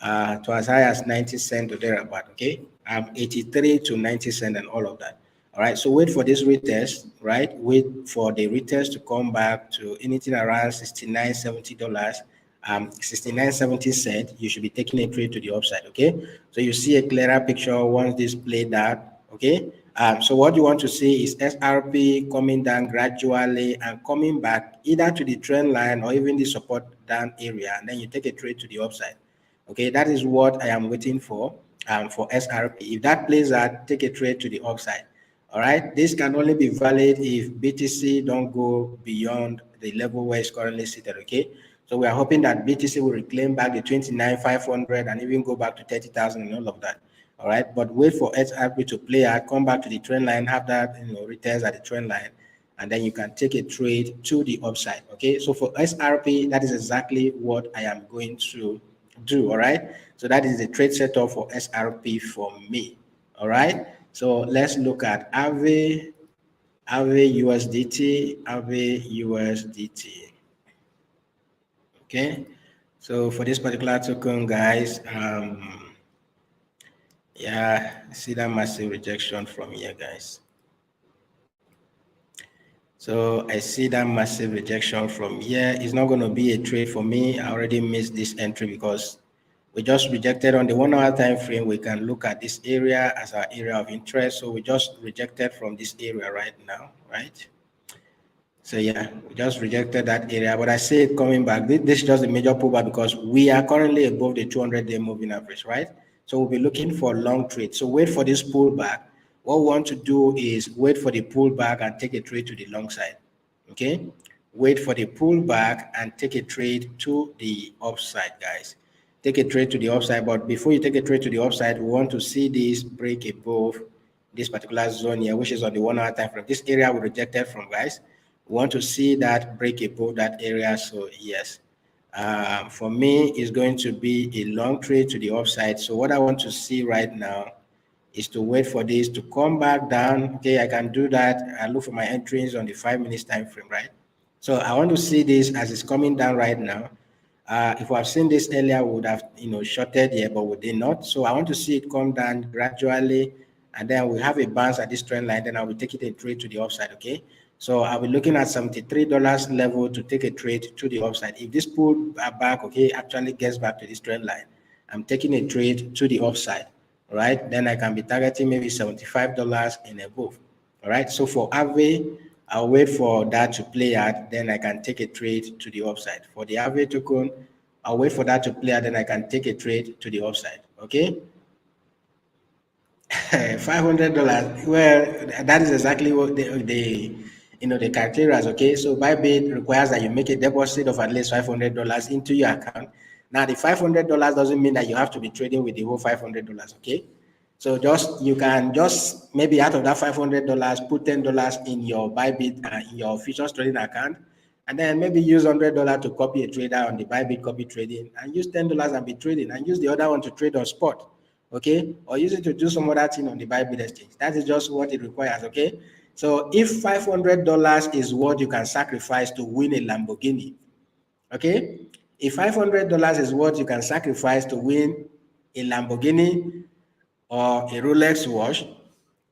to as high as 90 cents or thereabout. Okay, 83 to 90 cents and all of that. All right, so wait for this retest, right? Wait for the retest to come back to anything around $69.70. 69.70 cents. You should be taking a trade to the upside. Okay, so you see a clearer picture once this played out. Okay, so what you want to see is SRP coming down gradually and coming back either to the trend line or even the support down area, and then you take a trade to the upside. Okay, that is what I am waiting for SRP. If that plays out, take a trade to the upside. All right, this can only be valid if BTC don't go beyond the level where it's currently seated. Okay, so we are hoping that BTC will reclaim back the 29,500 and even go back to 30,000 and all of that. All right, but wait for SRP to play out, come back to the trend line, have that returns at the trend line, and then you can take a trade to the upside. Okay, so for SRP, that is exactly what I am going to do. All right, so that is the trade setup for SRP for me. All right, so let's look at AVE USDT. Okay, so for this particular token, guys, yeah, see that massive rejection from here, guys. So I see that massive rejection from here. It's not going to be a trade for me. I already missed this entry because we just rejected on the 1 hour time frame. We can look at this area as our area of interest. So we just rejected from this area right now, right? So yeah, we just rejected that area, but I see it coming back. This is just a major pullback because we are currently above the 200-day moving average, right? So we'll be looking for long trade. So wait for this pullback. What we want to do is wait for the pullback and take a trade to the long side. Okay, wait for the pullback and take a trade to the upside, guys. take a trade to the upside. But before you take a trade to the upside, we want to see this break above this particular zone here, which is on the 1 hour time frame. This area we rejected from, guys. We want to see that break above that area. So yes, for me, it's going to be a long trade to the upside. So what I want to see right now is to wait for this to come back down. Okay, I can do that. I look for my entries on the 5 minutes time frame, right? So I want to see this as it's coming down right now. If we have seen this earlier, we would have, shorted here, but we did not. So I want to see it come down gradually, and then we have a bounce at this trend line. Then I will take it a trade to the upside. Okay. So I'll be looking at $73 level to take a trade to the upside. If this pull back, okay, actually gets back to this trend line, I'm taking a trade to the upside. All right. Then I can be targeting maybe $75 and above. All right. So for AVE, I'll wait for that to play out, then I can take a trade to the upside. For the AVE token, I'll wait for that to play out, then I can take a trade to the upside. Okay. $500. Well, that is exactly what the criteria is. Okay. So Bybit requires that you make a deposit of at least $500 into your account. Now, the $500 doesn't mean that you have to be trading with the whole $500. Okay. So you can just maybe out of that $500, put $10 in your Bybit in your futures trading account, and then maybe use $100 to copy a trader on the Bybit copy trading, and use $10 and be trading, and use the other one to trade on spot, okay, or use it to do some other thing on the Bybit exchange. That is just what it requires, okay. So if $500 is what you can sacrifice to win a Lamborghini, okay, if $500 is what you can sacrifice to win a Lamborghini or a Rolex watch,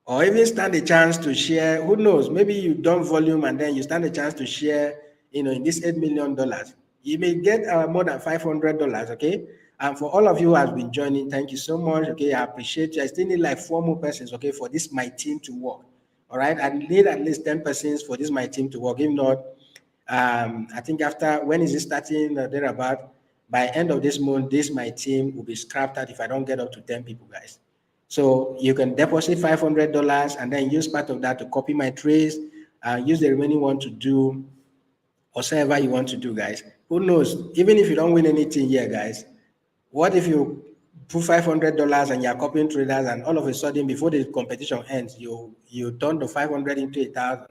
or even stand a chance to share, who knows, maybe you done volume and then you stand a chance to share, in this $8 million. You may get more than $500, okay? And for all of you who have been joining, thank you so much, okay? I appreciate you. I still need like 4 more persons, okay, for this my team to work, all right? I need at least 10 persons for this my team to work. If not, I think after, when is it starting, thereabout, by end of this month, my team will be scrapped out if I don't get up to 10 people, guys. So you can deposit $500 and then use part of that to copy my trades, use the remaining one to do whatever you want to do, guys. Who knows? Even if you don't win anything here, guys, what if you put $500 and you're copying traders, and all of a sudden, before the competition ends, you turn the 500 into 1,000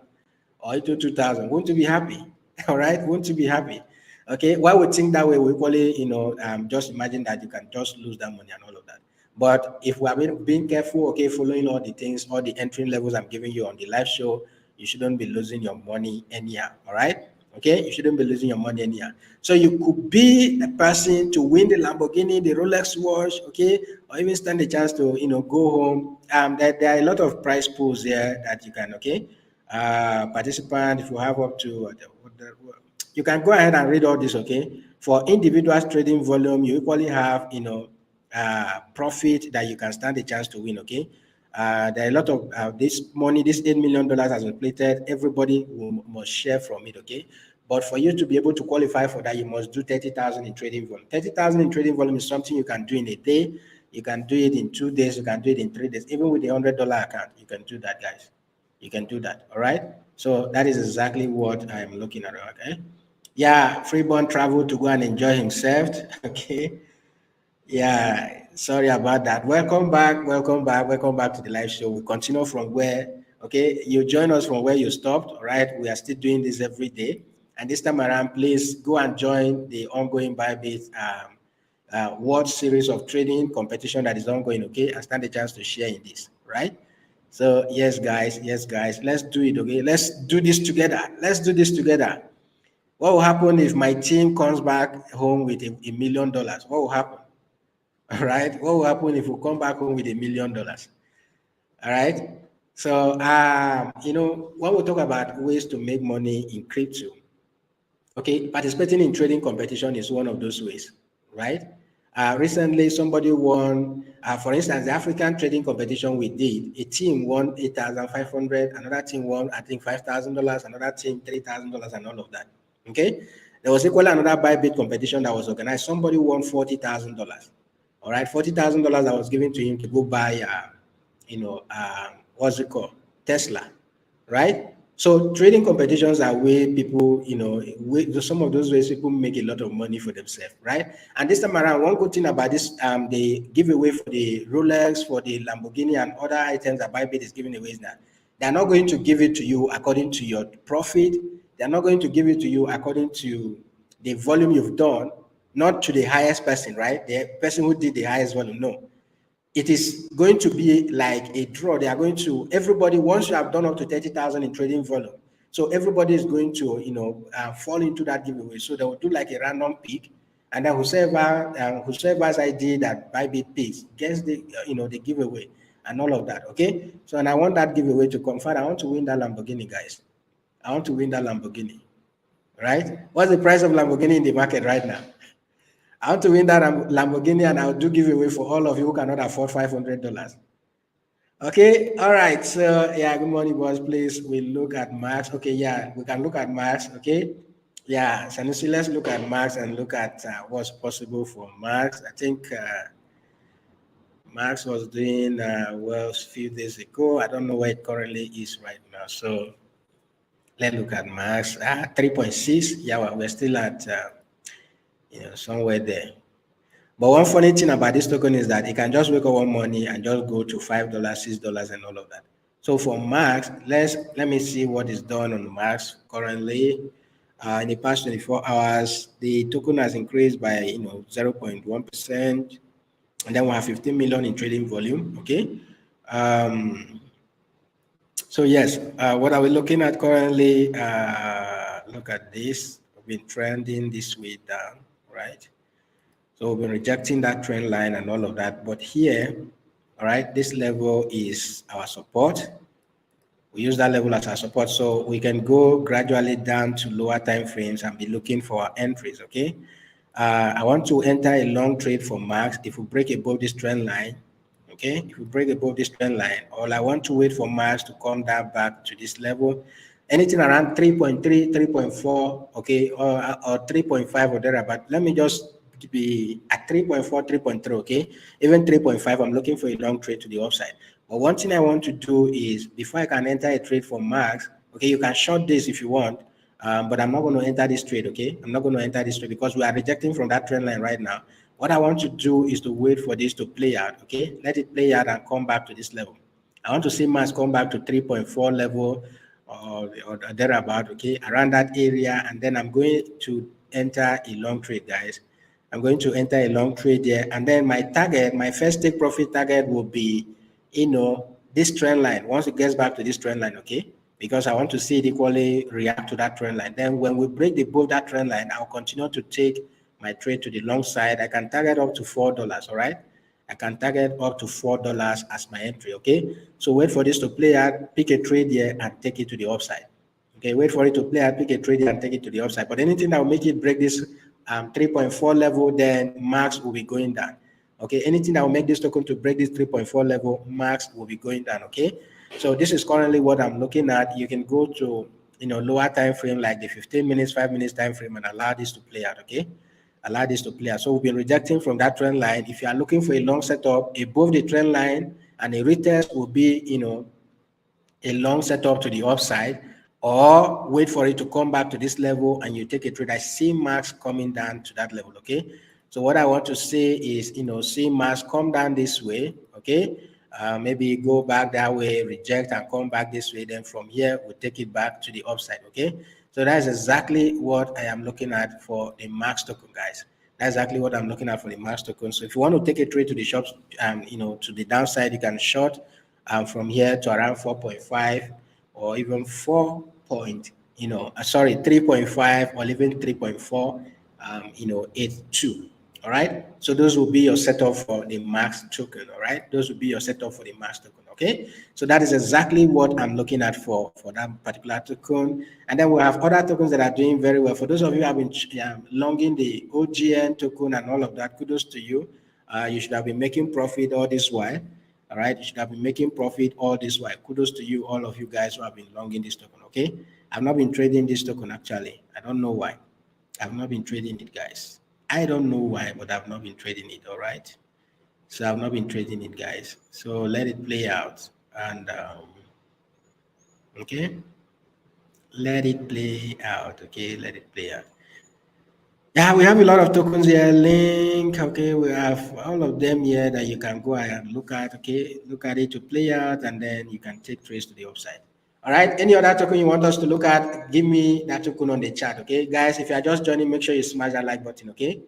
or into 2,000? Won't you be happy? All right, won't you be happy? Okay, why would think that way? We equally, just imagine that you can just lose that money and all of that. But if we are being careful, okay, following all the things, all the entry levels I'm giving you on the live show, you shouldn't be losing your money anyhow. All right. Okay, you shouldn't be losing your money anyhow. So you could be a person to win the Lamborghini, the Rolex watch, okay, or even stand a chance to go home. There are a lot of prize pools there that you can, okay, participant. If you have up to you can go ahead and read all this, okay. For individuals trading volume, you equally have profit that you can stand a chance to win, okay. There are a lot of this money, this $8 million has been plated. Everybody must share from it, okay. But for you to be able to qualify for that, you must do 30,000 in trading volume. 30,000 in trading volume is something you can do in a day. You can do it in 2 days. You can do it in 3 days. Even with a $100 account, you can do that, guys. You can do that. All right. So that is exactly what I'm looking at. Okay. Yeah, Freeborn traveled to go and enjoy himself. Okay. Yeah, sorry about that. Welcome back, welcome back, welcome back to the live show. We continue from where, okay, you join us from where you stopped, all right? We are still doing this every day. And this time around, please go and join the ongoing Bybit World Series of Trading competition that is ongoing, okay? And stand a chance to share in this, right? So, yes, guys, let's do it, okay? Let's do this together. Let's do this together. What will happen if my team comes back home with $1 million? What will happen? All right. What will happen if we come back home with $1 million? All right. So, when we talk about ways to make money in crypto, okay, participating in trading competition is one of those ways, right? Recently, somebody won, for instance, the African trading competition we did, a team won 8,500, another team won, I think, $5,000, another team, $3,000, and all of that. Okay. There was equally another Bybit competition that was organized. Somebody won $40,000. All right, $40,000 I was given to him to go buy, what's it called? Tesla, right? So trading competitions are where people, some of those ways people make a lot of money for themselves, right? And this time around, one good thing about this, they give away for the Rolex, for the Lamborghini, and other items that Bybit is giving away is that they're not going to give it to you according to your profit. They're not going to give it to you according to the volume you've done, not to the highest person, right? The person who did the highest volume, no, it is going to be like a draw. They are going to, everybody, once you have done up to 30,000 in trading volume, so everybody is going to, fall into that giveaway. So they will do like a random pick, and then whosoever's ID that Bybit picks gets the, the giveaway and all of that. Okay. So, and I want that giveaway to come fast. I want to win that Lamborghini, guys. I want to win that Lamborghini. Right? What's the price of Lamborghini in the market right now? I want to win that Lamborghini, and I'll do giveaway for all of you who cannot afford $500. Okay, all right. So yeah, good morning, boys. Please, we look at Max. Okay, yeah, we can look at Max. Okay, yeah, Sanusi, let's look at Max and look at what's possible for Max. I think Max was doing well a few days ago. I don't know where it currently is right now. So let's look at Max. 3.6. Yeah, well, we're still at somewhere there. But one funny thing about this token is that it can just wake up one morning and just go to $5, $6, and all of that. So for Max, let me see what is done on Max currently. In the past 24 hours, the token has increased by 0.1%, and then we have 15 million in trading volume. Okay. So yes, what are we looking at currently? Look at this. We've been trending this way down, right? So we've been rejecting that trend line and all of that. But here, all right, this level is our support. We use that level as our support. So we can go gradually down to lower time frames and be looking for our entries, okay? I want to enter a long trade for Max. If we break above this trend line, okay? If we break above this trend line, all I want to wait for Max to come down back to this level. Anything around 3.3, 3.4, okay, or 3.5 or thereabout. Let me just be at 3.4, 3.3, okay? Even 3.5, I'm looking for a long trade to the upside. But one thing I want to do is, before I can enter a trade for Max, okay, you can short this if you want, but I'm not going to enter this trade, okay? I'm not going to enter this trade because we are rejecting from that trend line right now. What I want to do is to wait for this to play out, okay? Let it play out and come back to this level. I want to see Max come back to 3.4 level or thereabout, okay, around that area, and then I'm going to enter a long trade, guys. I'm going to enter a long trade there, and then my target, my first take profit target will be, this trend line. Once it gets back to this trend line, okay, because I want to see it equally react to that trend line. Then when we break above that trend line, I'll continue to take my trade to the long side. I can target up to $4, all right? I can target up to $4 as my entry, okay? So wait for this to play out, pick a trade here and take it to the upside. Okay, wait for it to play out, pick a trade here and take it to the upside. But anything that will make it break this 3.4 level, then Max will be going down. Okay, anything that will make this token to break this 3.4 level, Max will be going down, okay? So this is currently what I'm looking at. You can go to, lower time frame like the 15 minutes, 5 minutes time frame and allow this to play out, okay? Allow this to play out. So we've been rejecting from that trend line. If you are looking for a long setup above the trend line and a retest will be, a long setup to the upside, or wait for it to come back to this level and you take a trade. I see Max coming down to that level, okay? So what I want to say is, see Max come down this way, okay? Maybe go back that way, reject and come back this way. Then from here, we'll take it back to the upside, okay? So that's exactly what I am looking at for the Max token, guys. That's exactly what I'm looking at for the Max token. So if you want to take a trade to the shops, to the downside, you can short from here to around 4.5 or even 4 point, 3.5 or even 3.4, 82. All right. So those will be your setup for the Max token. All right. Those will be your setup for the Max token. Okay. So that is exactly what I'm looking at for that particular token. And then we have other tokens that are doing very well. For those of you who have been longing the OGN token and all of that, kudos to you. You should have been making profit all this while. All right, you should have been making profit all this while. Kudos to you, all of you guys who have been longing this token. Okay, I've not been trading this token actually. I don't know why. I've not been trading it, guys. I don't know why, but I've not been trading it. All right, so I've not been trading it, guys. So let it play out. And okay, Let it play out. Okay, let it play out. Yeah, we have a lot of tokens here. Link. Okay, we have all of them here that you can go ahead and look at. Okay, look at it to play out, and then you can take trades to the upside. All right. Any other token you want us to look at? Give me that token on the chat. Okay, guys. If you are just joining, make sure you smash that like button. Okay.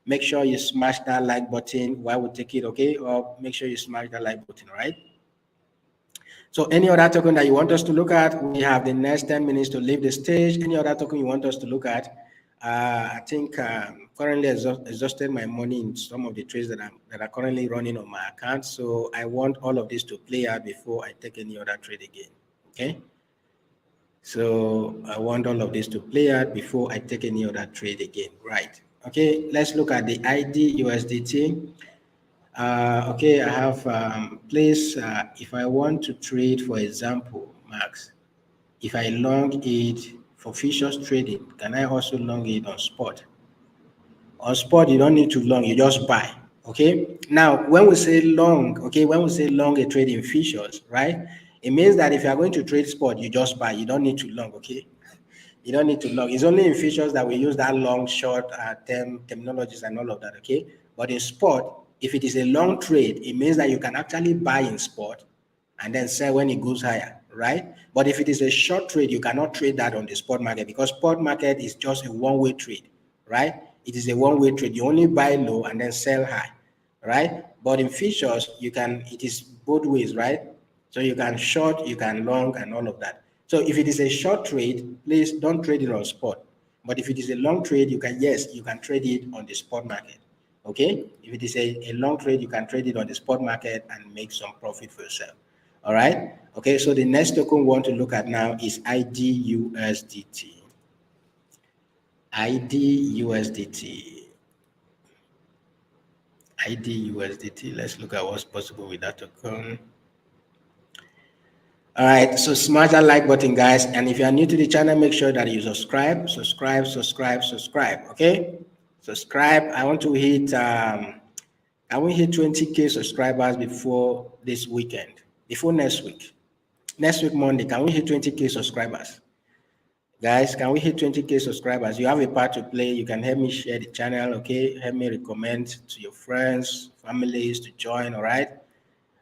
Make sure you smash that like button while we take it. Okay, or make sure you smash that like button. All right. So any other token that you want us to look at, we have the next 10 minutes to leave the stage. Any other token you want us to look at? I think currently exhausted my money in some of the trades that are currently running on my account. So I want all of this to play out before I take any other trade again. Okay. So I want all of this to play out before I take any other trade again. Right. Okay. Let's look at the ID USDT. Okay, I have place. If I want to trade, for example, Max, if I long it for futures trading, can I also long it on spot? On spot, you don't need to long, you just buy. Okay. Now, when we say long, okay, when we say long a trade in futures, right, it means that if you are going to trade spot, you just buy. You don't need to long. Okay. You don't need to long. It's only in futures that we use that long, short term terminologies and all of that. Okay. But in spot, if it is a long trade, it means that you can actually buy in spot and then sell when it goes higher, right? But if it is a short trade, you cannot trade that on the spot market because spot market is just a one-way trade, right? It is a one-way trade. You only buy low and then sell high, right? But in futures, you can, it is both ways, right? So you can short, you can long, and all of that. So if it is a short trade, please don't trade it on spot. But if it is a long trade, you can, yes, you can trade it on the spot market. Okay? If it is a long trade, you can trade it on the spot market and make some profit for yourself. All right? Okay, so the next token we want to look at now is IDUSDT. IDUSDT. IDUSDT. Let's look at what's possible with that token. All right, so smash that like button, guys. And if you are new to the channel, make sure that you subscribe. Okay, subscribe. I want to hit. I want to hit 20K subscribers before this weekend. Before next week. Next week Monday, can we hit 20K subscribers? Guys, can we hit 20K subscribers? You have a part to play. You can help me share the channel. Okay, help me recommend to your friends, families to join. All right.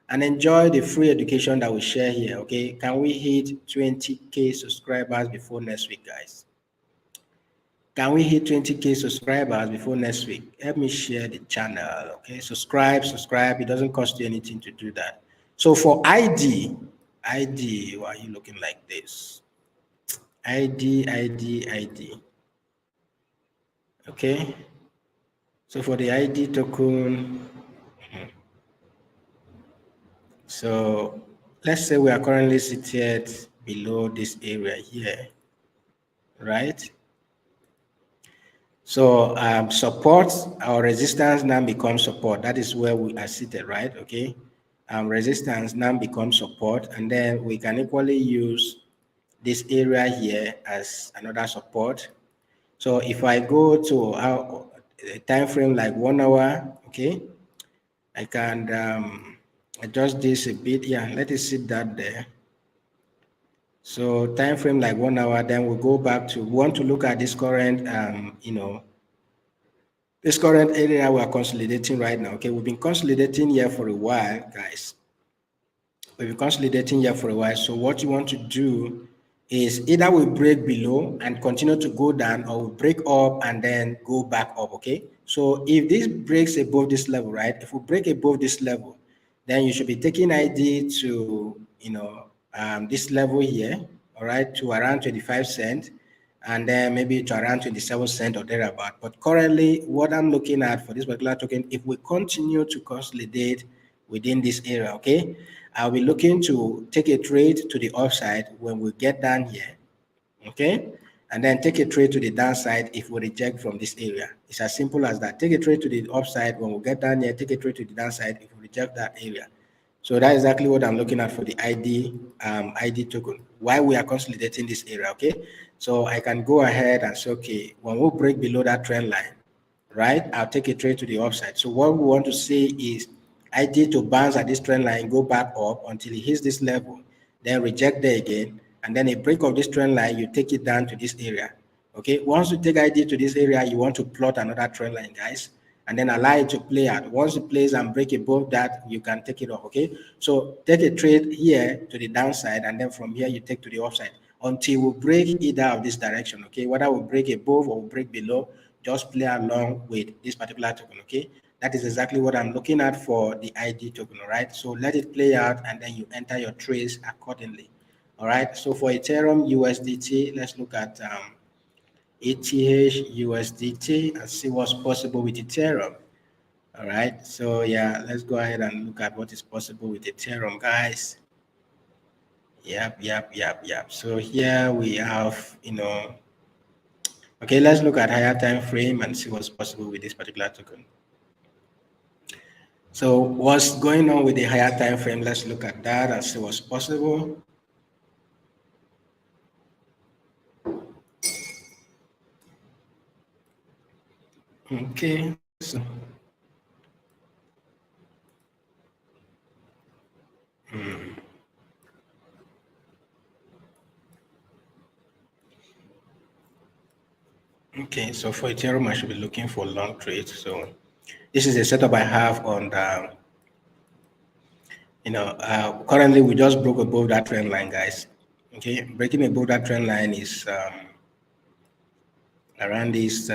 And enjoy the free education that we share here. Okay, can we hit 20K subscribers before next week, guys? Can we hit 20K subscribers before next week? Help me share the channel. Okay, subscribe. It doesn't cost you anything to do that. So for ID, why are you looking like this? ID. Okay, so for the ID token, so let's say we are currently seated below this area here, right? So support our resistance now becomes support. That is where we are seated, right? Okay. Resistance now becomes support, and then we can equally use this area here as another support. So if I go to a time frame like 1 hour, okay, I can adjust this a bit. Yeah, let it sit that there. So time frame like 1 hour, then we'll go back to, we want to look at this current, this current area we are consolidating right now. Okay, we've been consolidating here for a while, guys. We've been consolidating here for a while. So what you want to do is either we break below and continue to go down, or we break up and then go back up. Okay, so if this breaks above this level, right? If we break above this level, then you should be taking ID to, this level here, all right, to around 25 cents, and then maybe to around 27 cents or thereabout. But currently, what I'm looking at for this particular token, if we continue to consolidate within this area, okay, I'll be looking to take a trade to the upside when we get down here, okay, and then take a trade to the downside if we reject from this area. It's as simple as that. Take a trade to the upside when we get down here, take a trade to the downside if we reject that area. So that's exactly what I'm looking at for the ID token. Why we are consolidating this area, okay? So I can go ahead and say, okay, when we break below that trend line, right, I'll take a trade to the upside. So what we want to see is ID to bounce at this trend line, go back up until it hits this level, then reject there again, and then a break of this trend line, you take it down to this area. Okay, once you take ID to this area, you want to plot another trend line, guys, and then allow it to play out. Once it plays and break above that, you can take it off. Okay, so take a trade here to the downside, and then from here you take to the upside until we break either of this direction. Okay, whether we break above or we break below, just play along with this particular token. Okay, that is exactly what I'm looking at for the ID token. All right, so let it play out, and then you enter your trades accordingly. All right, so for Ethereum USDT, let's look at ETH USDT and see what's possible with Ethereum. All right, so yeah, let's go ahead and look at what is possible with Ethereum, guys. Yep. So here we have, okay, let's look at higher time frame and see what's possible with this particular token. So what's going on with the higher time frame? Let's look at that and see what's possible. Okay, so okay, so for Ethereum, I should be looking for long trades. So this is a setup I have on the, currently we just broke above that trend line, guys. Okay, breaking above that trend line is around this.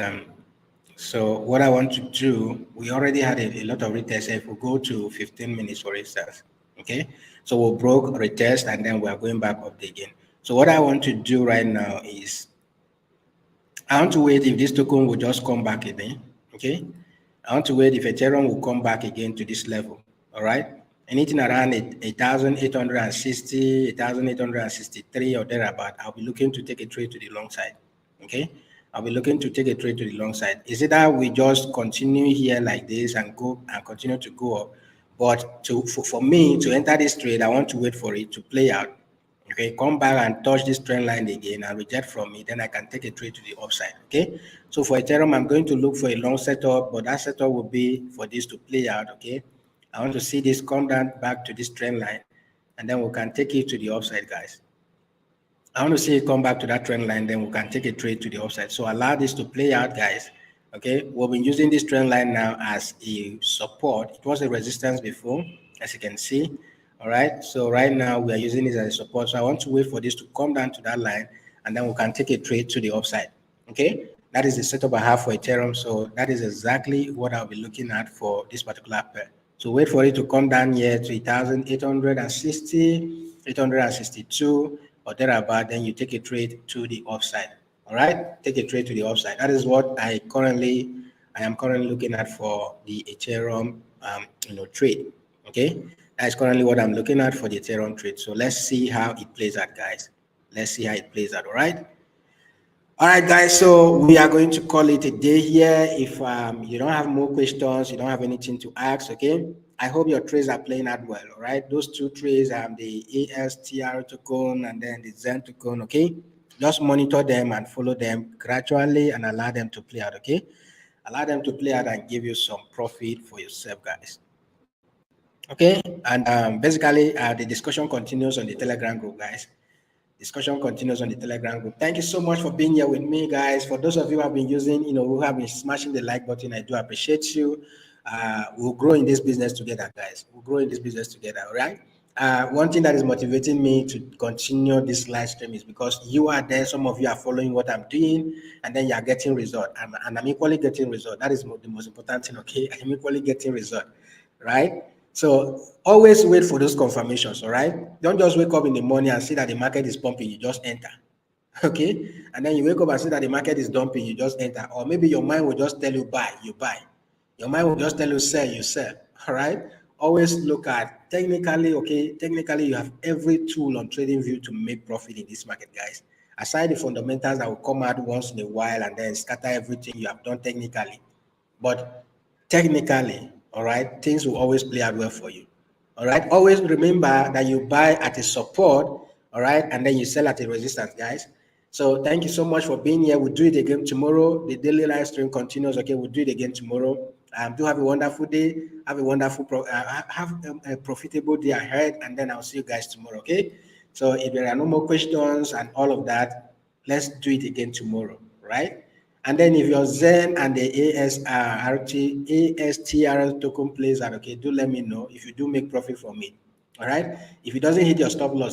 So what I want to do, we already had a lot of retests. If we go to 15 minutes, for instance, okay, so we broke retest and then we are going back up again. So what I want to do right now is I want to wait if this token will just come back again. Okay, I want to wait if Ethereum will come back again to this level. All right, anything around 8,860, 8,863 or thereabout, I'll be looking to take a trade to the long side. Okay, I'll be looking to take a trade to the long side. Is it that we just continue here like this and go and continue to go up? But for me to enter this trade, I want to wait for it to play out. Okay, come back and touch this trend line again and reject from it, then I can take a trade to the upside. Okay, so for Ethereum, I'm going to look for a long setup, but that setup will be for this to play out. Okay, I want to see this come down back to this trend line, and then we can take it to the upside, guys. I want to see it come back to that trend line, then we can take a trade to the upside. So allow this to play out, guys. Okay, we've been using this trend line now as a support. It was a resistance before, as you can see. All right, so right now we are using this as a support. So I want to wait for this to come down to that line, and then we can take a trade to the upside. Okay, that is the setup I have for Ethereum. So that is exactly what I'll be looking at for this particular pair. So wait for it to come down here to 8,860, 862 or thereabout, then you take a trade to the upside. All right, take a trade to the upside. That is what I am currently looking at for the Ethereum trade. Okay, that is currently what I'm looking at for the Ethereum trade. So let's see how it plays out, guys. Let's see how it plays out. All right. All right, guys, so we are going to call it a day here. If you don't have more questions, you don't have anything to ask, okay? I hope your trades are playing out well, all right? Those two trades, the ASTR token and then the Zen token, okay? Just monitor them and follow them gradually and allow them to play out, okay? Allow them to play out and give you some profit for yourself, guys. Okay, and basically the discussion continues on the Telegram group, guys. Discussion continues on the Telegram group. Thank you so much for being here with me, guys. For those of you who have been using, who have been smashing the like button, I do appreciate you. We'll grow in this business together, guys. We'll grow in this business together, all right? One thing that is motivating me to continue this live stream is because you are there. Some of you are following what I'm doing, and then you are getting result. And I'm equally getting result. That is the most important thing, okay? I'm equally getting result, right? So always wait for those confirmations, all right? Don't just wake up in the morning and see that the market is pumping, you just enter, okay? And then you wake up and see that the market is dumping, you just enter. Or maybe your mind will just tell you buy, you buy. Your mind will just tell you sell, you sell, all right? Always look at technically, okay? Technically, you have every tool on TradingView to make profit in this market, guys. Aside the fundamentals that will come out once in a while and then scatter everything you have done technically. But technically, all right, things will always play out well for you. All right, always remember that you buy at a support, all right, and then you sell at a resistance, guys. So thank you so much for being here. We'll do it again tomorrow. The daily live stream continues. Okay, we'll do it again tomorrow. Do have a wonderful day. Have a wonderful, have a profitable day ahead, and then I'll see you guys tomorrow. Okay. So if there are no more questions and all of that, let's do it again tomorrow, right? And then if your Zen and the ASTR token plays out, okay, do let me know if you do make profit from it. All right. If it doesn't hit your stop loss,